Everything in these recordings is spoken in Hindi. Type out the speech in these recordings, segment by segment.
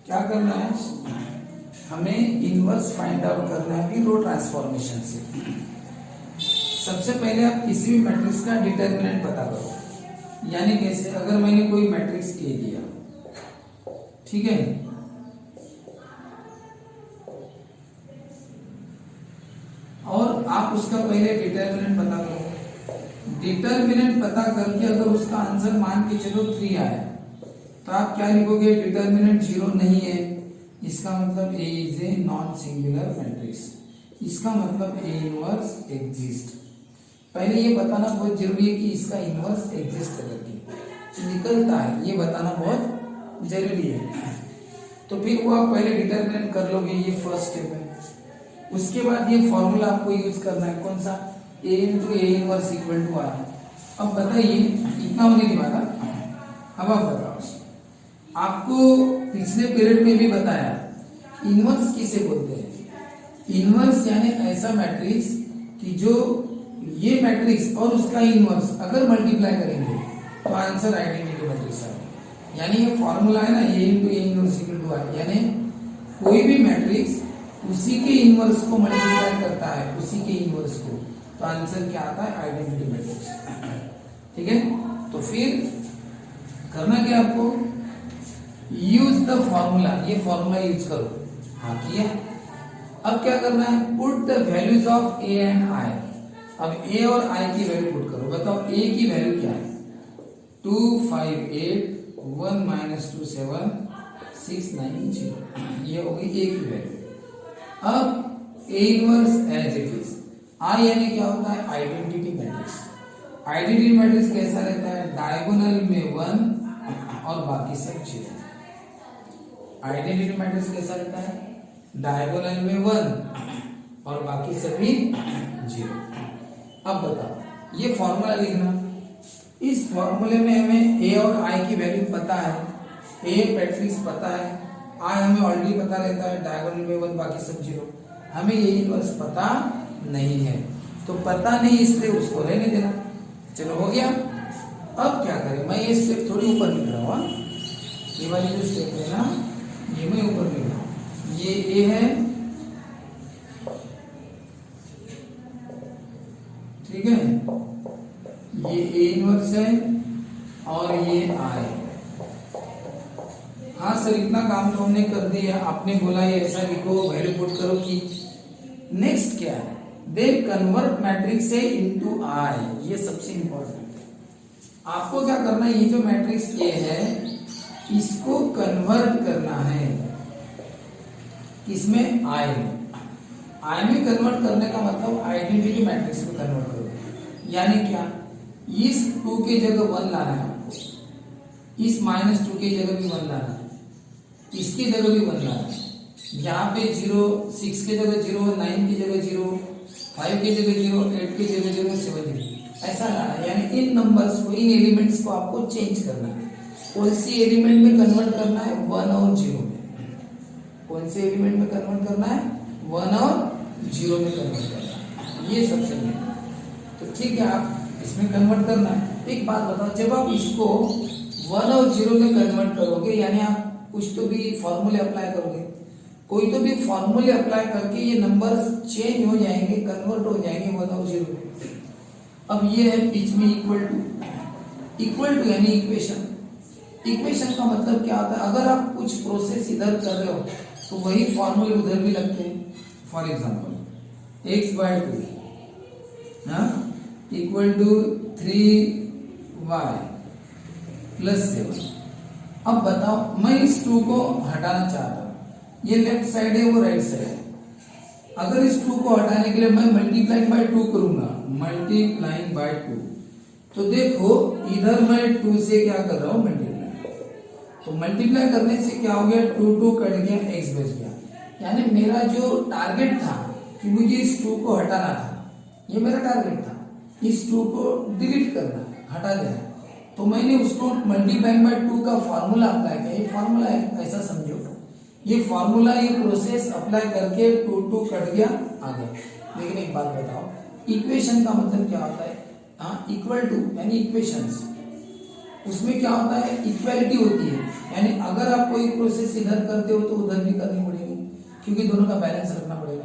क्या करना है, हमें इनवर्स फाइंड आउट करना है कि रो ट्रांसफॉर्मेशन से। सबसे पहले आप किसी भी मैट्रिक्स का डिटर्मिनेंट पता करो, यानी कैसे, अगर मैंने कोई मैट्रिक्स ए दिया, ठीक है, और आप उसका पहले डिटर्मिनेंट पता करो। डिटर्मिनेंट पता करके अगर उसका आंसर मान के चलो 3 आया, तो आप क्या लिखोगे, डिटर्मिनेंट 0 नहीं है, इसका मतलब A is a non singular matrix, इसका मतलब A इनवर्स एग्जिस्ट। पहले ये बताना बहुत जरूरी है कि इसका इनवर्स एग्जिस्ट करके निकलता है, ये बताना बहुत जरूरी है। तो फिर वो आप पहले डिटर्मिनेंट कर लोगे, ये फर्स्ट स्टेप है। उसके बाद ये फॉर्मूला आपको यूज करना है, कौन सा, A into A inverse equal to R। अब बताइए, इतना होने के बाद अब आप बताओ, आपको पिछले पीरियड में भी बताया इनवर्स किसे बोलते हैं। इनवर्स यानी ऐसा मैट्रिक्स कि जो ये मैट्रिक्स और उसका इनवर्स अगर मल्टीप्लाई करेंगे तो आंसर आइडेंटिटी मैट्रिक्स आएगा। यानी ये फॉर्मूला है ना, A into A inverse equal to R, यानी कोई भी मैट्रिक्स उसी के इनवर्स को मल्टीप्लाई करता है, उसी के इनवर्स को, तो आंसर क्या आता है, आइडेंटिटी मैट्रिक्स। ठीक है, तो फिर करना क्या आपको, यूज द फॉर्मूला, ये फॉर्मूला यूज करो। हाँ किया। अब क्या करना है, put the values of A and I. अब ए और आई की वैल्यू पुट करो। बताओ ए की वैल्यू क्या है, 2 5 8 1 -2 7 6 9 0, ये हो गई ए की वैल्यू। अब A inverse as it is. I यानी क्या होता है, आइडेंटिटी मैट्रिक्स। आइडेंटिटी मैट्रिक्स कैसा रहता है, डायगोनल में 1 और बाकी सब 0। आइडेंटिटी मैट्रिक्स कैसा रहता है, डायगोनल में 1 और बाकी सभी 0। अब बताओ, ये फॉर्मूला लिखना। इस फॉर्मूले में हमें ए और आई की वैल्यू पता है, ए मैट्रिक्स पता है, आई हमें ऑलरेडी पता रहता है, डायगोनल में 1 बाकी सब 0। हमें ये इनवर्स पता नहीं है, तो पता नहीं इसलिए उसको रहने देना। चलो हो गया। अब क्या करें, मैं ये स्टेप थोड़ी ऊपर लिख रहा हूँ, ये वाली जो स्टेप है ना, ये मैं ऊपर लिख रहा हूँ। ये ए है, ठीक है, ये ए इनवर्स है और ये आई। हाँ सर, इतना काम तो हमने कर दिया, आपने बोला ये ऐसा लिखो, वैल्यू पुट करो कि। नेक्स्ट क्या है, then convert matrix A into I. ये सबसे इंपॉर्टेंट है। आपको क्या करना है, ये जो मैट्रिक्स ए है इसको कन्वर्ट करना है इसमें आई में। आई में कन्वर्ट करने का मतलब आइडेंटिटी मैट्रिक्स को कन्वर्ट करो। यानी क्या, इस 2 की जगह 1 लाना है आपको, इस -2 की जगह भी 1 लाना है, इसकी जगह भी 1 लाना है। यहाँ पे 0, 6 की जगह 0, 9 की जगह 0, 5 की जगह 0, 8 की जगह 0, 7 की, ऐसा लाना है। यानी इन नंबर्स को, इन एलिमेंट्स को आपको चेंज करना है। कौन सी एलिमेंट में कन्वर्ट करना है, 1 और 0 में। कौन से एलिमेंट में कन्वर्ट करना है, 1 और 0 में कन्वर्ट करना है। ये सबसे मेन। तो ठीक है, आप इसमें कन्वर्ट करना है। एक बात बताओ, जब आप इसको 1 और 0 में कन्वर्ट करोगे, यानी आप कुछ तो भी फॉर्मूले अप्लाई करोगे, कोई तो भी फॉर्मूले अप्लाई करके ये नंबर्स चेंज हो जाएंगे, कन्वर्ट हो जाएंगे 1 और 0 में। अब ये है बीच में इक्वल टू यानी इक्वेशन। इक्वेशन का मतलब क्या होता है, अगर आप कुछ प्रोसेस इधर कर रहे हो तो वही फॉर्मूले उधर भी लगते हैं। For example x/2 equal to 3y + 7। अब बताओ, मैं इस 2 को हटाना चाहता हूं, ये लेफ्ट साइड है, वो राइट साइड है। अगर इस 2 को हटाने के लिए मैं मल्टीप्लाइंग बाय 2 करूंगा, मल्टीप्लाइंग बाय 2, तो देखो इधर मैं 2 से क्या कर रहा हूं, मल्टीप्लाई। तो मल्टीप्लाई करने से क्या हो गया, 2 2 कट गया, x बच गया। यानी मेरा जो टारगेट था कि मुझे इस 2 को हटाना था, ये मेरा टारगेट था, इस 2 को डिलीट करना, हटा देना। तो मैंने उसको मल्टीप्लाइंग बाय 2 का फॉर्मूला अप्लाई किया। ये फॉर्मूला है, ऐसा समझो, ये फॉर्मूला, ये प्रोसेस अप्लाई करके 2 2 कट गया, आ गया। लेकिन एक बात बताओ, इक्वेशन का मतलब क्या होता है, हाँ, इक्वल टू यानी इक्वेशंस, उसमें क्या होता है, इक्वालिटी होती है। यानी अगर आप कोई प्रोसेस इधर करते हो तो उधर भी करनी पड़ेगी, क्योंकि दोनों का बैलेंस रखना पड़ेगा।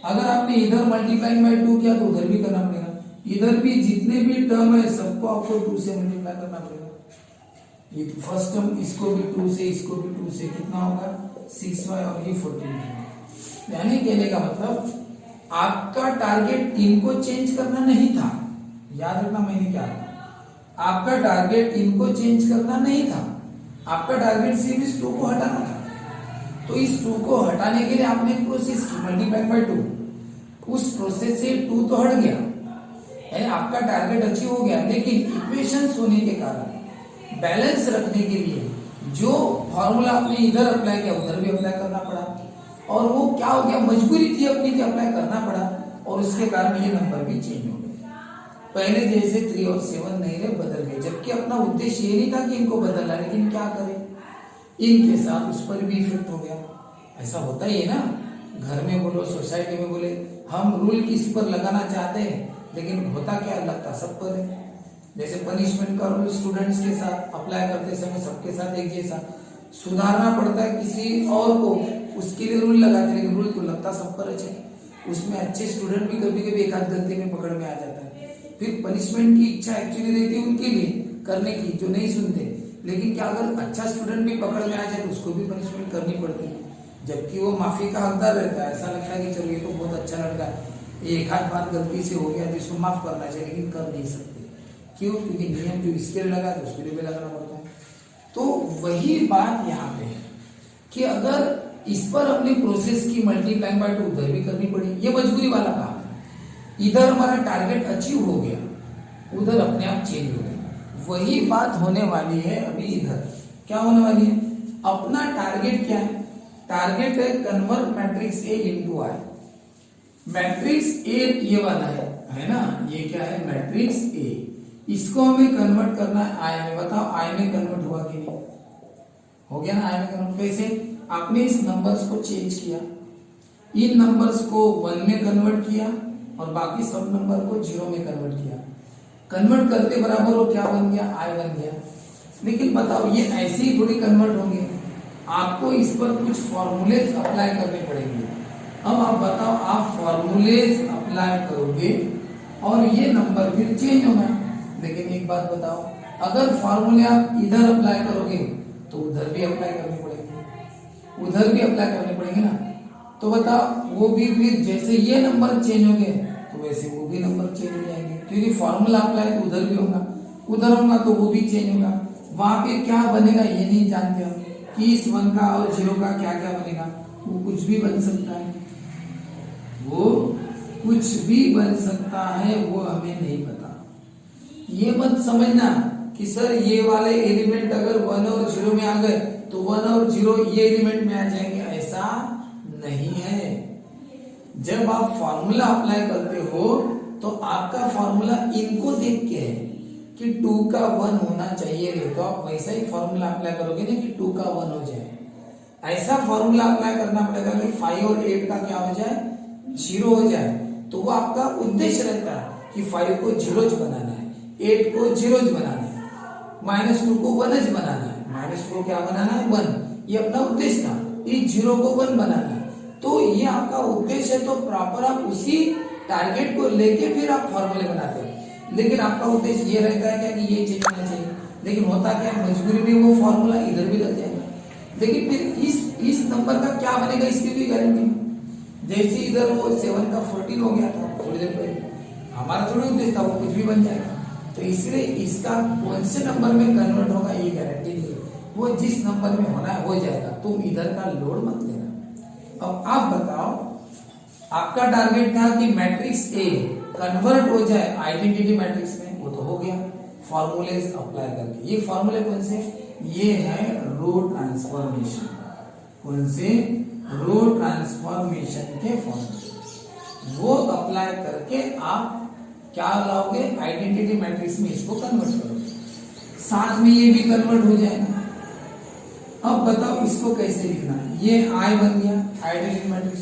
अगर आपने इधर मल्टीप्लाइंग बाय 2 किया तो उधर भी करना पड़ेगा। इधर भी जितने भी टर्म है सबको आपको 2 से मल्टीप्लाई करना पड़ेगा। ये फर्स्ट टर्म इसको भी 2 से, इसको भी 2 से, कितना होगा 6y और ये 14। यानी कहने का मतलब आपका टारगेट इनको चेंज करना नहीं था, याद रखना मैंने क्या कहा, आपका टारगेट इनको चेंज करना नहीं था, आपका टारगेट सिर्फ इस 2 को हटाना था। तो इस 2 को हटाने के लिए आपने एक प्रोसेस की मल्टीप्लाई बाय 2, उस प्रोसेस से 2 तो हट गया, यानी आपका टारगेट अचीव हो गया। लेकिन इक्वेशंस होने के कारण बैलेंस रखने के लिए जो फॉर्मूला आपने इधर अप्लाई किया उधर भी अप्लाई करना पड़ा, और वो क्या हो गया, मजबूरी थी अपनी कि अप्लाई करना पड़ा, और उसके कारण ये नंबर भी चेंज हो गए। पहले जैसे 3 और 7 नहीं रहे, बदल गए, जबकि अपना उद्देश्य ये नहीं था कि इनको बदलना, लेकिन क्या करें, इनके साथ उस पर भी इफेक्ट हो गया। ऐसा होता ही है ना, घर में बोलो, सोसाइटी में बोले, हम रूल किस पर लगाना चाहते हैं, लेकिन होता क्या, लगता सब पर है। जैसे पनिशमेंट का रूल स्टूडेंट्स के साथ अप्लाई करते समय सबके साथ एक जैसा, सुधारना पड़ता है किसी और को, उसके लिए रूल लगाते, लेकिन रूल तो लगता सब पर है। उसमें अच्छे स्टूडेंट भी कभी कभी एक आध गलती में पकड़ में आ जाता है, फिर पनिशमेंट की इच्छा एक्चुअली रहती है उनके लिए करने की जो नहीं सुनते, लेकिन क्या अगर अच्छा स्टूडेंट भी पकड़ में आ जाए तो उसको भी पनिशमेंट करनी पड़ती है, जबकि वो माफी का हकदार रहता है। ऐसा लगता है कि चलो ये तो बहुत अच्छा लड़का है, एक आध बार गलती से हो गया तो इसको माफ करना चाहिए, लेकिन कर नहीं सकते। क्यों? क्योंकि नियम जो इसके लिए लगा तो उसके लिए भी लगाना पड़ता है। तो वही बात यहाँ पे है कि अगर इस पर अपनी प्रोसेस की मल्टीप्लाइंग बाय 2 उधर भी करनी पड़ी, ये मजबूरी वाला काम है। इधर हमारा टारगेट अचीव हो गया, उधर अपने आप चेंज हो गया। वही बात होने वाली है अभी इधर। क्या होने वाली है? अपना टारगेट क्या है? टारगेट है convert matrix A into I. Matrix A ये वाला है ना, ये क्या है, मैट्रिक्स ए। इसको हमें कन्वर्ट करना है आई में। बताओ आई में कन्वर्ट हुआ कि नहीं? हो गया ना आई में कन्वर्ट। कैसे? आपने इस नंबर्स को चेंज किया, इन नंबर्स को 1 में कन्वर्ट किया और बाकी सब नंबर को 0 में कन्वर्ट किया। कन्वर्ट करते बराबर वो क्या बन गया, आई बन गया। लेकिन बताओ ये ऐसे ही थोड़ी कन्वर्ट होंगे, आपको इस पर कुछ फॉर्मूलेज अप्लाई करने पड़ेंगे। अब आप बताओ, आप फॉर्मूलेज अप्लाई करोगे और ये नंबर फिर चेंज होगा। लेकिन एक बात बताओ, अगर फॉर्मूले आप इधर अप्लाई करोगे तो उधर भी अप्लाई करने पड़ेंगे, उधर भी अप्लाई करने पड़ेंगे ना। तो बताओ वो भी फिर जैसे ये नंबर चेंज होंगे तो वैसे वो भी नंबर चेंज हो जाएंगे, क्योंकि फॉर्मूला अप्लाई तो उधर भी होगा, उधर होगा तो वो भी चेंज होगा। वहां पे क्या बनेगा ये नहीं जानते हम कि इस 1 का और 0 का क्या क्या बनेगा। वो कुछ भी बन सकता है, वो कुछ भी बन सकता है, वो हमें नहीं पता। ये मत समझना कि सर ये वाले एलिमेंट अगर 1 और 0 में आ गए तो 1 और 0 ये एलिमेंट में आ जाएंगे, ऐसा नहीं है। जब आप फॉर्मूला अप्लाई करते हो तो आपका फॉर्मूला इनको देख के है कि 2 का 1 होना चाहिए, तो आप वैसा ही फॉर्मूला अप्लाई करोगे ना कि 2 का 1 हो जाए। ऐसा फॉर्मूला अप्लाई करना पड़ेगा कि 5 और 8 का क्या हो जाए, 0 हो जाए। तो वो आपका उद्देश्य रहता है कि 5 को 0 बनाना है, 8 को 0 बनाना है, -2 को 1 बनाना है, -4 को क्या बनाना है, 1। ये अपना उद्देश्य था, इस 0 को 1 बनाना है। तो ये आपका उद्देश्य है, तो प्रॉपर आप उसी टारगेट को लेके फिर आप फॉर्मूले बनाते हैं। लेकिन आपका उद्देश्य ये रहता है क्या कि ये चेंज होना चाहिए, लेकिन होता क्या, मजबूरी में वो फॉर्मूला इधर भी लग जाएगा। लेकिन फिर इस नंबर का क्या बनेगा इसकी भी गारंटी नहीं। जैसे इधर वो 7 का 14 हो गया था थोड़ी देर पहले, हमारा थोड़ी उद्देश्य था, वो कुछ भी बन जाएगा। तो इसलिए इसका कौन से नंबर में कन्वर्ट होगा ये गारंटी नहीं है, वो जिस नंबर में होना है हो जाएगा। तुम इधर का लोड मत लेना। अब आप बताओ, आपका टारगेट था कि मैट्रिक्स ए कन्वर्ट हो जाए आइडेंटिटी मैट्रिक्स में, वो तो हो गया फॉर्मूलेज अप्लाई करके। ये फॉर्मूले कौन से? ये है रो ट्रांसफॉर्मेशन। कौन से? रो ट्रांसफॉर्मेशन के फॉर्मूले, वो अप्लाई करके आप क्या लाओगे, आइडेंटिटी मैट्रिक्स में इसको कन्वर्ट करोगे, साथ में ये भी कन्वर्ट हो जाएगा। अब बताओ इसको कैसे लिखना है। ये आई बन गया आइडेंटिटी मैट्रिक्स,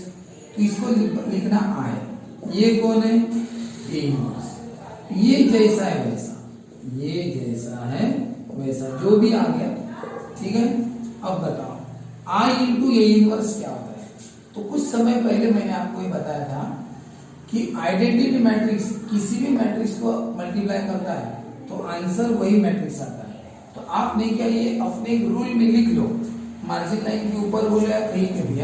तो इसको लिखना आई। ये कौन है? ए। ये जैसा है वैसा, ये जैसा है वैसा, जो भी आ गया ठीक है। अब बताओ I इंटू ए इनवर्स क्या होता है। तो कुछ समय पहले मैंने आपको ये बताया था कि आइडेंटिटी मैट्रिक्स किसी भी मैट्रिक्स को मल्टीप्लाई करता है तो आंसर वही मैट्रिक्स आता है। तो आपने क्या ये अपने एक रूल में लिख लो, मार्जिन लाइन के ऊपर रूल है कहीं पे भी,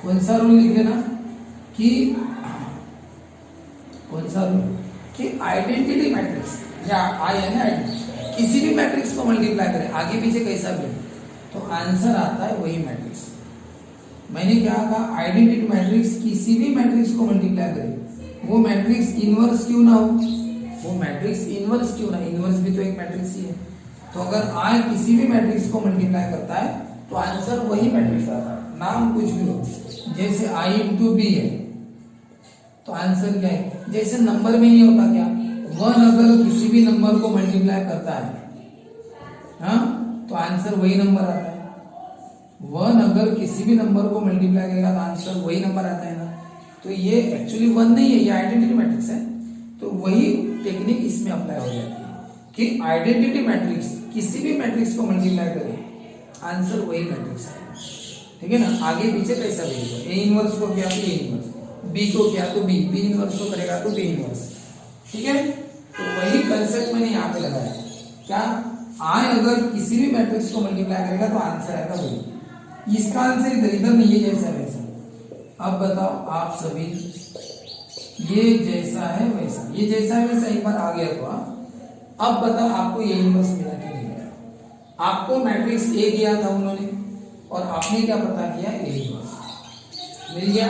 कौन सा रूल लिख लेना कि कौन सा रूल कि आइडेंटिटी मैट्रिक्स या आई है ना किसी भी मैट्रिक्स को मल्टीप्लाई करें आगे पीछे कैसा भी तो आंसर आता है वही मैट्रिक्स। मैंने क्या कहा, आइडेंटिटी मैट्रिक्स किसी भी मैट्रिक्स को मल्टीप्लाई करे वो मैट्रिक्स इनवर्स क्यों ना हो, वो मैट्रिक्स इनवर्स क्यों ना, इनवर्स भी तो एक मैट्रिक्स ही है। तो अगर आई किसी भी मैट्रिक्स को मल्टीप्लाई करता है तो आंसर वही मैट्रिक्स आता है, नाम कुछ भी हो। जैसे आई इंटू बी है तो आंसर क्या है, जैसे नंबर में ही होता क्या, 1 अगर किसी भी नंबर को मल्टीप्लाई करता है तो आंसर वही नंबर आता है। 1 अगर किसी भी नंबर को मल्टीप्लाई करेगा तो आंसर वही नंबर आता है ना। तो ये एक्चुअली 1 नहीं है, ये आइडेंटिटी मैट्रिक्स है। तो वही टेक्निक इसमें अप्लाई हो जाती है कि आइडेंटिटी मैट्रिक्स किसी भी मैट्रिक्स को मल्टीप्लाई करे आंसर वही मैट्रिक्स है, ठीक है ना। आगे पीछे कैसा भी, ए इनवर्स को क्या तो ए इनवर्स, बी को क्या तो बी इनवर्स को करेगा तो बी इनवर्स, ठीक है। तो वही कंसेप्ट मैंने यहाँ पे लगाया, क्या आई अगर किसी भी मैट्रिक्स को मल्टीप्लाई करेगा तो आंसर आएगा वही। इसका आंसर इधर नहीं है जैसा वैसा। अब बताओ आप सभी, ये जैसा है वैसा, ये जैसा है वैसा एक बार आ गया तो अब बताओ आपको ये इनवर्स मिला कि नहीं मिला। आपको मैट्रिक्स ए दिया था उन्होंने और आपने क्या पता किया, ए इनवर्स मिल गया।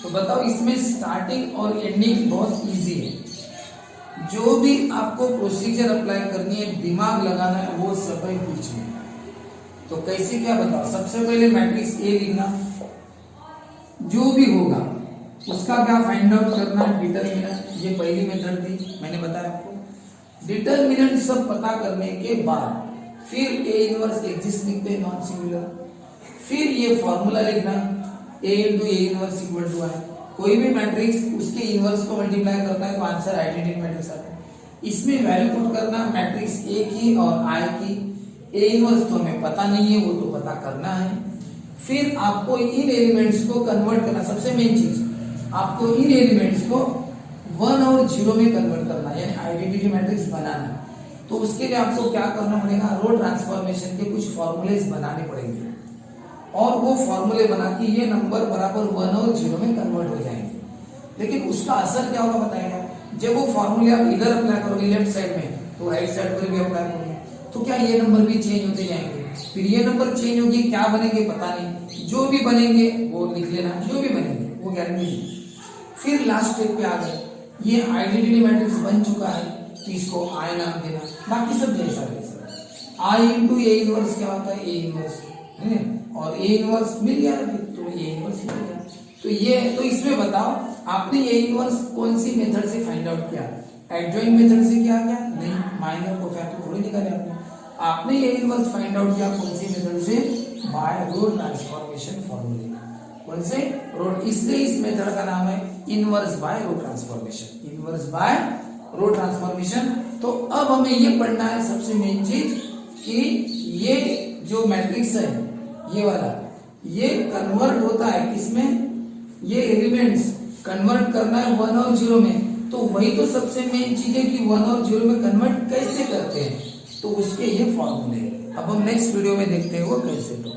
तो बताओ इसमें स्टार्टिंग और एंडिंग बहुत इजी है। जो भी आपको प्रोसीजर अप्लाई करनी है, दिमाग लगाना है, वो सब है कुछ नहीं। तो कैसे क्या बताओ, सबसे पहले मैट्रिक्स ए लिखना, जो भी होगा उसका क्या फाइंड आउट करना, डिटरमिनेंट। ये पहली मेथड थी, मैंने बताया आपको। डिटरमिनेंट सब पता करने के बाद फिर ए इनवर्स एग्जिस्ट लिखते हैं नॉन सिंगुलर, फिर ये फॉर्मूला लिखना A into A inverse equal to I. कोई भी मैट्रिक्स उसके इनवर्स को मल्टीप्लाई करता है तो आंसर आइडेंटिटी मैट्रिक्स आता है। इसमें वैल्यू पुट करना मैट्रिक्स ए की और आई की। ए इनवर्स तो हमें पता नहीं है, वो तो पता करना है। फिर आपको इन एलिमेंट्स को कन्वर्ट करना, सबसे मेन चीज आपको इन एलिमेंट्स को 1 और 0 में कन्वर्ट करना, यानी आइडेंटिटी मैट्रिक्स बनाना। तो उसके लिए आपको क्या करना पड़ेगा, रो ट्रांसफॉर्मेशन के कुछ फॉर्मूलेज बनाने पड़ेंगे और वो फॉर्मूले बना के ये नंबर बराबर 1 और 0 में कन्वर्ट हो जाएंगे। लेकिन उसका असर क्या होगा बताएगा, जब वो फॉर्मूले आप इधर अप्लाई करोगे लेफ्ट साइड में तो राइट साइड पर भी अप्लाई करोगे तो क्या ये नंबर भी चेंज होते जाएंगे। फिर ये नंबर चेंज होगी, क्या बनेंगे पता नहीं, जो भी बनेंगे वो लिख लेना, जो भी बनेंगे वो गारंटी नहीं। फिर लास्ट स्टेप पे आ गए, ये आइडेंटिटी मैट्रिक्स बन चुका है तो इसको आई नाम देना, बाकी सब जैसा वैसा। आई इंटू ए इनवर्स क्या होता है, ए इनवर्स है और ए इनवर्स मिल गया ना, तो ए इनवर्स मिल गया। तो ये तो इसमें बताओ आपने ए इनवर्स कौन सी मेथड से फाइंड आउट किया, एडजॉइंट मेथड से किया क्या, नहीं, माइनर को फैक्टर थोड़ी निकाले आपने ये इनवर्स फाइंड आउट किया कौन सी मेथड से, बाय रो ट्रांसफॉर्मेशन फॉर्मूले। कौन से रो, इसलिए इस मेथड का नाम है inverse by row transformation, inverse by row transformation. तो अब हमें ये पढ़ना है सबसे मेन चीज कि ये जो मैट्रिक्स है ये वाला, ये कन्वर्ट होता है किसमें, ये एलिमेंट्स कन्वर्ट करना है 1 और 0 में। तो वही तो सबसे मेन चीज है कि 1 और 0 में कन्वर्ट कैसे करते हैं, तो उसके ये फॉर्मूले। अब हम नेक्स्ट वीडियो में देखते हैं वो कैसे। तो